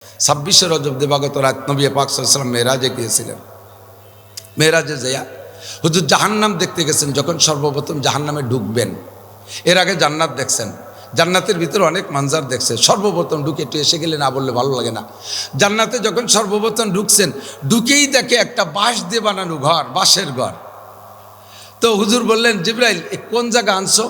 26 রজব দিবাগত রাত নবী পাক সাল্লাল্লাহু আলাইহি ওয়াসাল্লাম মেরাজে গিয়েছিলেন। মেরাজে যাইয়া হুজুর জাহান্নাম দেখতে গেছেন। যখন সর্বপ্রথম জাহান্নামে ঢুকবেন, এর আগে জান্নাত দেখছেন, জান্নাতের ভিতরে অনেক মানজার দেখছে। সর্বপ্রথম ঢুকে একটু এসে গেলে না বললে ভালো লাগে না। জান্নাতে যখন সর্বপ্রথম ঢুকছেন, ঢুকেই দেখে একটা বাঁশ দিয়ে বানানো ঘর, বাঁশের ঘর। তো হুজুর বললেন, জিবরাইল কোন জায়গা আনছো?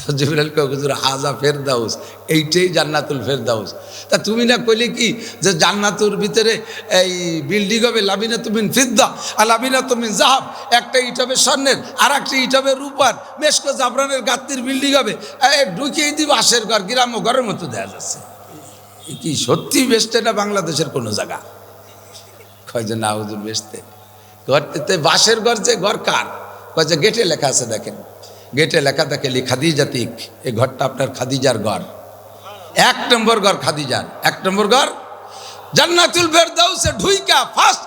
তো জিবরাইল কয়, হুজুর হাজা ফেরদাউস, এইটাই জান্নাতুল ফেরদাউস। তা তুমি না কইলে কি যে জান্নাতুর ভিতরে এই বিল্ডিং হবে লাবিনাতু মিন ফিদ্দা আর লাবিনাতু মিন যাহাব, একটা ইট হবে স্বর্ণের আর একটা ইট হবে রূপার, মেশকো জাফরানের গাত্তির বিল্ডিং হবে। ঢুকিয়ে দিব আশের ঘর, গ্রাম্য ঘরের মতো দেখা যাচ্ছে। কি সত্যি বেসতে না বাংলাদেশের কোনো জায়গা? কয় যে না হুজুর বেসতে। ঘরতে বাঁশের ঘর, যে ঘর কার? কয় যে গেটে লেখা আছে, দেখেন গেটে লেখা থাকে লি খাদিজাতিক, এই ঘরটা আপনার খাদিজার ঘর, 1 নম্বর ঘর খাদিজার, 1 নম্বর ঘর জান্নাতুল ফেরদাউসে। ঢুইকা ফার্স্ট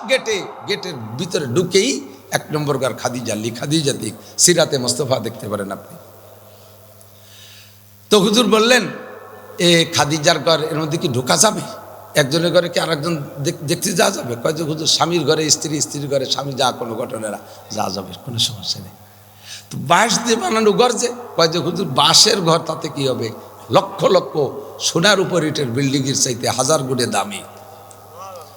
গেটের ভিতরে ঢুকেই 1 নম্বর ঘর খাদিজা, লি খাদিজাতিক। সিরাতে মোস্তফা দেখতে পারেন আপনি। তো হুজুর বললেন, এ খাদিজার ঘর, এর মধ্যে কি ঢোকা যাবে? একজনের ঘরে কি আরেকজন দেখতে যাওয়া যাবে? কয় যে হুজুর স্বামীর ঘরে স্ত্রী, স্ত্রীর ঘরে স্বামী, যা কোনো ঘটনারা যাওয়া যাবে, কোনো সমস্যা নেই। তো বাঁশ দিয়ে বানানো ঘর, যে কয় যে হুজুর বাঁশের ঘর, তাতে কি হবে? লক্ষ লক্ষ সোনার উপর ইটের বিল্ডিংয়ের চাইতে 1000 গুণে দামি।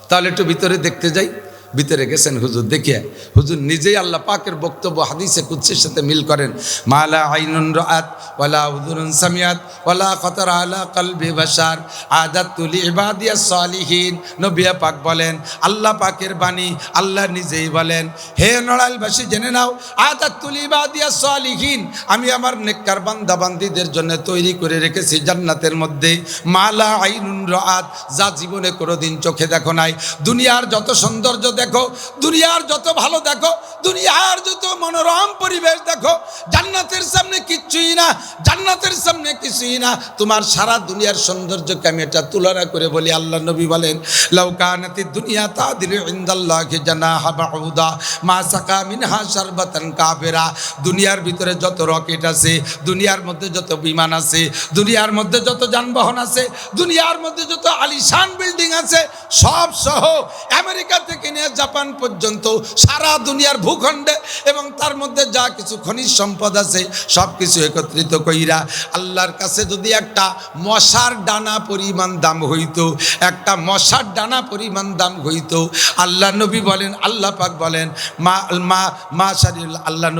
তাহলে একটু ভিতরে দেখতে যাই। ভিতরে গেছেন হুজুর, দেখে হুজুর নিজেই আল্লাহ পাকের বক্তব্য হাদিসে কুদসির সাথে মিল করেন। মালা আইনুন রাআত ওয়ালা উযুনুন সামিআত ওয়ালা খাতারা আলা কলবি বাশার আদাতুল ইবাদিয়াস সালিহিন। নবী পাক বলেন, আল্লাহ পাকের বাণী, আল্লাহ নিজেই বলেন, হে নড়াইলবাসী জেনে নাও, আদাতুল ইবাদিয়াস সালিহিন, আমি আমার নেককার বান্দা বান্দীদের জন্য তৈরি করে রেখেছি জান্নাতের মধ্যে মালা আইনুন রাআত, যা জীবনে কোনোদিন চোখে দেখো নাই। দুনিয়ার যত সৌন্দর্য দেখো, দুনিয়ার যত ভালো দেখো, দুনিয়ার যত মনোরম পরিবেশ দেখো, জান্নাতের সামনে কিচ্ছুই না, জান্নাতের সামনে কিছুই না। তোমার সারা দুনিয়ার সৌন্দর্যকে আমি এটা তুলনা করে বলি, আল্লাহ নবী বলেন, লাউ কানাতিদ দুনিয়া তাদিলু ইনদাল্লাহি জানাহা বাউদা মা সাকা মিনহা শারবাতান কাফিরা। দুনিয়ার ভিতরে যত রকেট আছে, দুনিয়ার মধ্যে যত বিমান আছে, দুনিয়ার মধ্যে যত যানবাহন আছে, দুনিয়ার মধ্যে যত আলিশান বিল্ডিং আছে, সব সহ আমেরিকা থেকে নিয়ে জাপান পর্যন্ত সারা দুনিয়ার ভূখণ্ডে এবং তার মধ্যে যা কিছু খনিজ সম্পদ আছে, সব কিছু একত্রিত কইরা আল্লাহর কাছে যদি একটা মশার ডানা পরিমাণ দাম হইতো, একটা মশার ডানা পরিমাণ দাম হইতো, আল্লাহ নবী বলেন, আল্লাহ পাক বলেন, আল্লাহ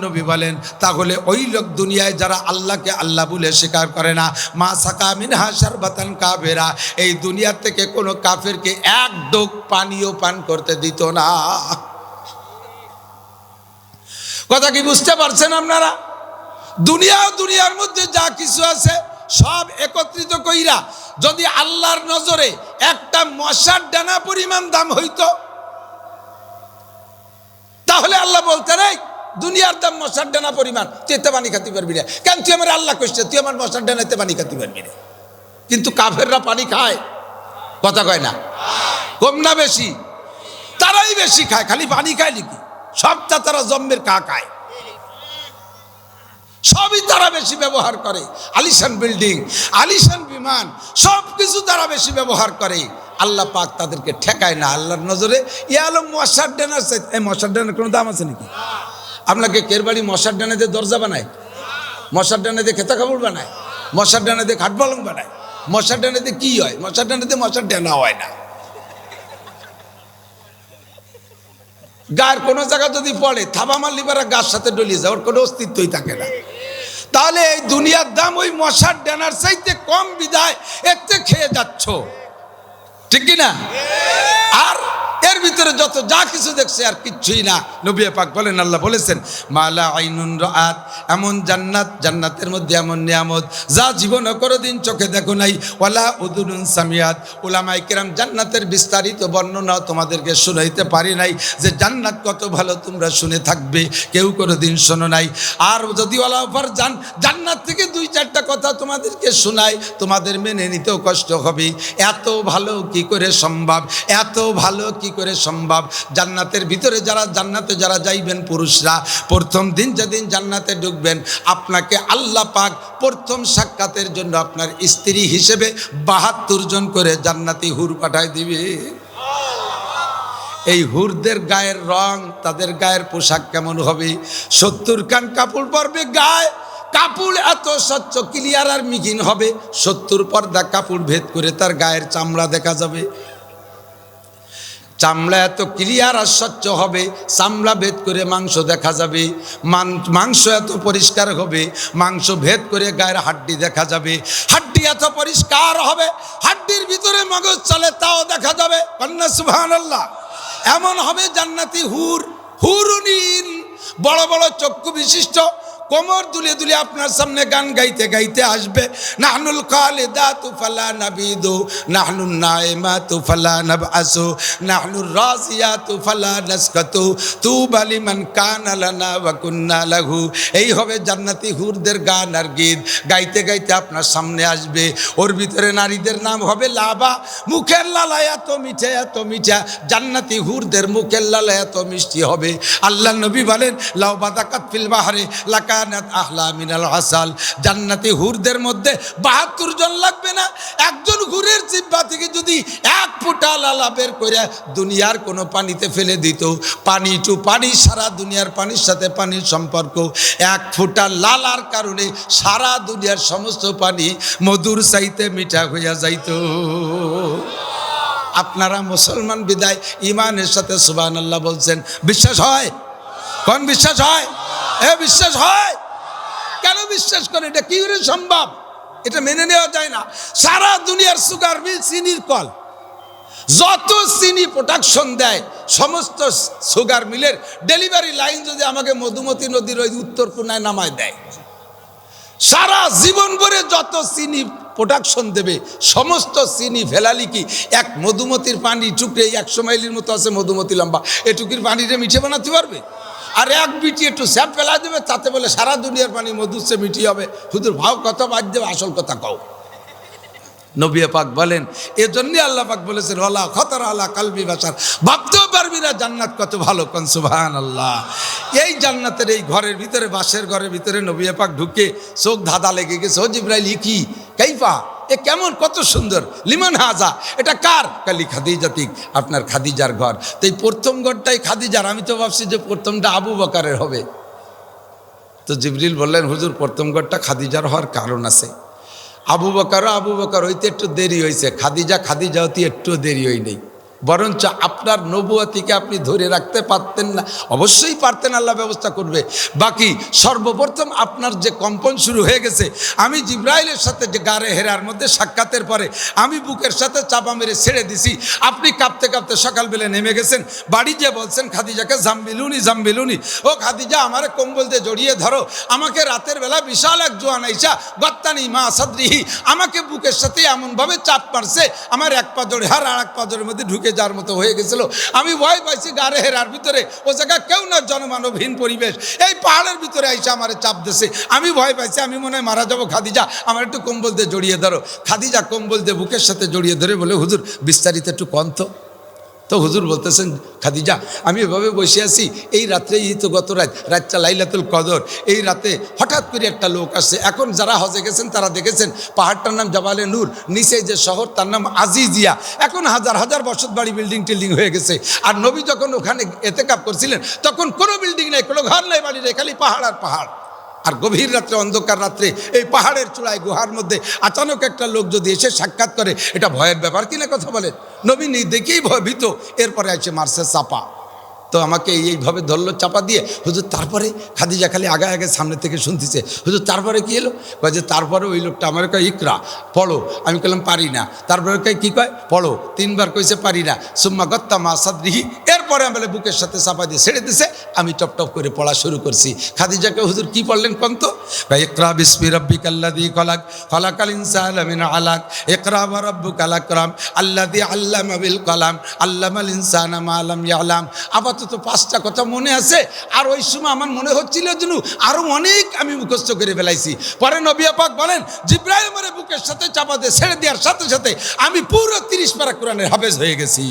নবী বলেন, তাহলে ওই লোক দুনিয়ায় যারা আল্লাহকে আল্লাহ বলে স্বীকার করে না, মা সাকা মিনহা শারবাতান কাফিরা, এই দুনিয়ার থেকে কোনো কাফেরকে এক ডোক পানিও পান করতে দিত না। কথা কি বুঝতে পারছেন আপনারা? দুনিয়ার মধ্যে যা কিছু আছে সব একত্রিত কইরা যদি আল্লাহর নজরে একটা মশার ডানা পরিমাণ দাম হইতো, তাহলে আল্লাহ বলতেন, এই দুনিয়ার দাম মশার ডানা পরিমাণ, তুই এতে পানি খাতে পারবি না। কেন? তুই আমার আল্লাহ কইছে, তুই আমার মশার ডানাতে পানি খাতে পারবি না। কিন্তু কাফেররা পানি খায়, কথা কয় না? কম না বেশি? তারাই বেশি খায়, খালি পানি খায় নাকি? সবটা তারা জম্মের কা খায়, সবই তারা বেশি ব্যবহার করে। আলিশান বিল্ডিং, আলিশান বিমান, সব কিছু তারা বেশি ব্যবহার করে। আল্লাহ পাক তাদেরকে ঠেকায় না আল্লাহর নজরে। ইয়ালো মশার ডানার, এই মশার ডানার কোনো দাম আছে নাকি? আপনাকে কের বাড়ি মশার ডানা দিয়ে দরজা বানায়, মশার ডানা দিয়ে খেতা কাপড় বানায়, মশার ডানা দিয়ে খাট পালং বানায়। মশার ডানা দিয়ে কি হয়? মশার ডানা দিয়ে মশার ডানা হয় না। গায়ের কোনো জায়গা যদি পড়ে, থাবা মারলি পারা গাছ সাথে ডলিয়ে যায়, ওর কোনো অস্তিত্বই থাকে না। তাহলে এই দুনিয়ার দাম ওই মশার ডানার চাইতে কম বিদায় এতে খেয়ে যাচ্ছ, ঠিক কি না? আর এর ভিতরে যত যা কিছু দেখছে আর কিচ্ছুই না। নবী পাক বলেন, আল্লাহ বলেছেন, মালা আইনুন রাআত, এমন জান্নাত, জান্নাতের মধ্যে এমন নিয়ামত যা জীবনে কোনোদিন চোখে দেখো নাই। ওয়ালা উযুনুন সামিআত, উলামায়ে কেরাম জান্নাতের বিস্তারিত বর্ণনা তোমাদেরকে শুনাইতে পারি নাই, যে জান্নাত কত ভালো তোমরা শুনে থাকবে, কেউ কোনোদিন শোনো নাই। আর যদি ওয়ালা ওভার জান্নাত থেকে 2-4টা কথা তোমাদেরকে শোনায়, তোমাদের মেনে নিতেও কষ্ট হবে। এত ভালো কি করে সম্ভব, এত ভালো কি করে সম্ভব সম্ভব। জান্নাতের ভিতরে জান্নাতে যারা যাইবেন পুরুষরা, প্রথম দিন যেদিন জান্নাতে ঢুকবেন, আপনাকে আল্লাহ পাক প্রথম সাক্ষাতের জন্য আপনার স্ত্রী হিসেবে 72 জন করে জান্নাতি হুর পাঠায় দিবে। এই হুরদের গায়ের রং, তাদের গায়ের পোশাক কেমন হবে? 70 খান কাপড় পরবে গায়ে, কাপড় এত স্বচ্ছ ক্লিয়ার আর মিহিন হবে, 70 পর্দা কাপড় ভেদ করে তার গায়ের চামড়া দেখা যাবে। চামড়া এত ক্লিয়ার আর স্বচ্ছ হবে, চামড়া ভেদ করে মাংস দেখা যাবে। মাংস এত পরিষ্কার হবে, মাংস ভেদ করে গায়ের হাড্ডি দেখা যাবে। হাড্ডি এত পরিষ্কার হবে, হাড্ডির ভিতরে মগজ চলে তাও দেখা যাবে। কন্যা সুবহানাল্লাহ। এমন হবে জান্নাতি হুর, হুরুনিন, বড় বড় চক্ষু বিশিষ্ট, কোমর দুলে দুলে আপনার সামনে গান গাইতে গাইতে আসবে। নাহনুল খালিদাতু ফালা নাবিদু, নাহনুন নাইমাতু ফালা নাবআসু, নাহনুর রাজিয়াতু ফালা নাসকাতু, তুবা লিমান কানা লানা ওয়া কুন্না লাহু। এই হবে জান্নাতি হুরদের গান আর গীত, গাইতে গাইতে আপনার সামনে আসবে। ওর ভিতরে নারীদের নাম হবে লাবা। মুখের লালা এত মিঠা, এত মিঠা, জান্নাতি হুরদের মুখের লালা এত মিষ্টি হবে। আল্লাহ নবী বলেন, লাউ বাদাকাত ফিল বাহরে লাকা আহলা মিনাল আসাল। জান্নাতি হুরদের মধ্যে 72 জন লাগবে না, একজন হুরের জিহ্বা থেকে যদি 1 ফোঁটা লালা বের করে দুনিয়ার কোনো পানিতে ফেলে দিত, পানি টু পানি, সারা দুনিয়ার পানির সাথে পানির সম্পর্ক, 1 ফোঁটা লালার কারণে সারা দুনিয়ার সমস্ত পানি মধুর চাইতে মিঠা হইয়া যাইত। আপনারা মুসলমান বিদায় ইমানের সাথে সুবহানাল্লাহ বলছেন, বিশ্বাস হয়? কোন বিশ্বাস হয়? বিশ্বাস হয়। কেন বিশ্বাস করে? এটা কি করে সম্ভব? এটা মেনে নেওয়া যায় না। সারা দুনিয়ার সুগার মিল, চিনির কল, যত চিনি প্রোডাকশন দেয় সমস্ত সুগার মিলের ডেলিভারি লাইন যদি আমাকে মধুমতি নদীর ওই উত্তর কোনায় নামায় দেয়, সারা জীবন ভরে যত চিনি প্রোডাকশন দেবে সমস্ত চিনি ফেলালি কি এক মধুমতির পানি টুকরে 100 মাইলের মতো আছে মধুমতি লম্বা, এটুকির পানিটা মিঠে বানাতে পারবে? আর এক বিটি একটু স্যাপ ফেলা দেবে, তাতে বলে সারা দুনিয়ার পানি মধুর চেয়ে মিঠি হবে। হুজুর ভাও কথা বাদ দেবে, আসল কথা কও। নবী পাক বলেন, এজন্যই আল্লাহ পাক বলেছেন, ওয়ালা খতর আলা কালবি বাশার, ভাবতেও পারবি না জান্নাত কত ভালো। কোন সুবহানাল্লাহ। এই জান্নাতের এই ঘরের ভিতরে, বাসের ঘরের ভিতরে নবী পাক ঢুকে চোখ ধাঁধা লেগে গেছে। ও জিবরাইল, কি কাইফা, এ কেমন, কত সুন্দর। লিমান হাজা, এটা কার? কালি খাদিজাতিক, আপনার খাদিজার ঘর। তো এই প্রথম ঘরটাই খাদিজার। আমি তো ভাবছি যে প্রথমটা আবু বকরের হবে। তো জিবরিল বললেন, হুজুর প্রথম ঘরটা খাদিজার হওয়ার কারণ আছে। আবু বকর হইতে একটু দেরি হয়েছে, খাদিজা হতে একটু দেরি হয় নেই, বরঞ্চ আপনার নবুয়তিকে আপনি ধরে রাখতে পারতেন না? অবশ্যই পারতেন, আল্লাহ ব্যবস্থা করবে। বাকি সর্বপ্রথম আপনার যে কম্পন শুরু হয়ে গেছে, আমি জিবরাইলের সাথে যে গারে হেরার মধ্যে সাক্ষাতের পরে আমি বুকের সাথে চাপা মেরে ছেড়ে দিছি, আপনি কাঁপতে কাঁপতে সকালবেলা নেমে গেছেন, বাড়ি যে বলছেন খাদিজাকে, জাম্বিলুনি, ও খাদিজা আমারে কম্বল দিয়ে জড়িয়ে ধরো। আমাকে রাতের বেলা বিশাল এক জোয়ান আইসা গত্তানি মা সাদরিহি, আমাকে বুকের সাথে এমনভাবে চাপ মারছে, আমার এক পা জড়ে আর এক পা জড়ের মধ্যে ঢুকে যার মতো হয়ে গেছিল। আমি ভয় পাইছি, গারে হেরার ভিতরে, ও জায়গা কেউ না, জনমানবহীন পরিবেশ, এই পাহাড়ের ভিতরে আইসা আমার চাপ দিছে, আমি ভয় পাইছি, আমি মনে হয় মারা যাবো। খাদিজা আমার একটু কম্বল দিয়ে জড়িয়ে ধরো। খাদিজা কম্বল দিয়ে বুকের সাথে জড়িয়ে ধরে বলে, হুজুর বিস্তারিত একটু কন্ত। তো হুজুর বলতেছেন, খাদিজা আমি এভাবে বসে আছি, এই রাত্রে, এই তো গত রাতটা লাইলাতুল কদর, এই রাতে হঠাৎ করে একটা লোক আসছে। এখন যারা হজে গেছেন তারা দেখেছেন পাহাড়টার নাম জাবালে নূর, নিচে যে শহর তার নাম আজিজিয়া। এখন হাজার হাজার বসত বাড়ি, বিল্ডিং টিল্ডিং হয়ে গেছে। আর নবী যখন ওখানে এতেকাপ করছিলেন তখন কোনো বিল্ডিং নাই, কোনো ঘর নাই, বাড়ি নেই, খালি পাহাড় আর পাহাড়। আর গভীর রাত্রে, অন্ধকার রাত্রে এই পাহাড়ের চূড়ায় গুহার মধ্যে আচানক একটা লোক যদি এসে সাক্ষাৎ করে, এটা ভয়ের ব্যাপার কিনা? কথা বলেন। নবী দেখেই ভয়ভীত, এরপরে আছে মারছে চাপা। তো আমাকে এইভাবে ধরলো চাপা দিয়ে। হুজুর তারপরে? খাদিজা খালি আগে আগে সামনে থেকে শুনতেছে। হুজুর তারপরে কি এলো? কয় যে তারপরে ওই লোকটা আমার কয়, ইকরা পড়ো। আমি বললাম পারি না। তারপরে কয়, কি কয়? পড়ো। 3 বার কইছে পারি না। সুম্মা গত্তা মা সাদরিহি, এরপরে আমি বুকের সাথে চাপা দিয়ে ছেড়ে দিছে। আমি টপ টপ করে পড়া শুরু করছি। খাদিজাকে, হুজুর কি পড়লেন কোন তো? ইকরা বিসমি রাব্বিকাল্লাযী খলাক, খলাকাল ইনসানা মিন আলাক, ইকরা ওয়া রাব্বুকাল আকরাম আল্লাযী আল্লামা বিল কলাম আল্লামাল ইনসানা মা লাম ইয়ালাম। আপাতত 5টা কথা মনে আছে, আর ওই সময় আমার মনে হচ্ছিল যেন আরো অনেক আমি মুখস্থ করে ফেলাইছি। পরে নবী পাক বলেন, জিবরাইল আমারে বুকের সাথে চাপা দিয়ে ছেড়ে দেওয়ার সাথে সাথে আমি পুরো 30 পারা কোরআনের হাফেজ হয়ে গেছি।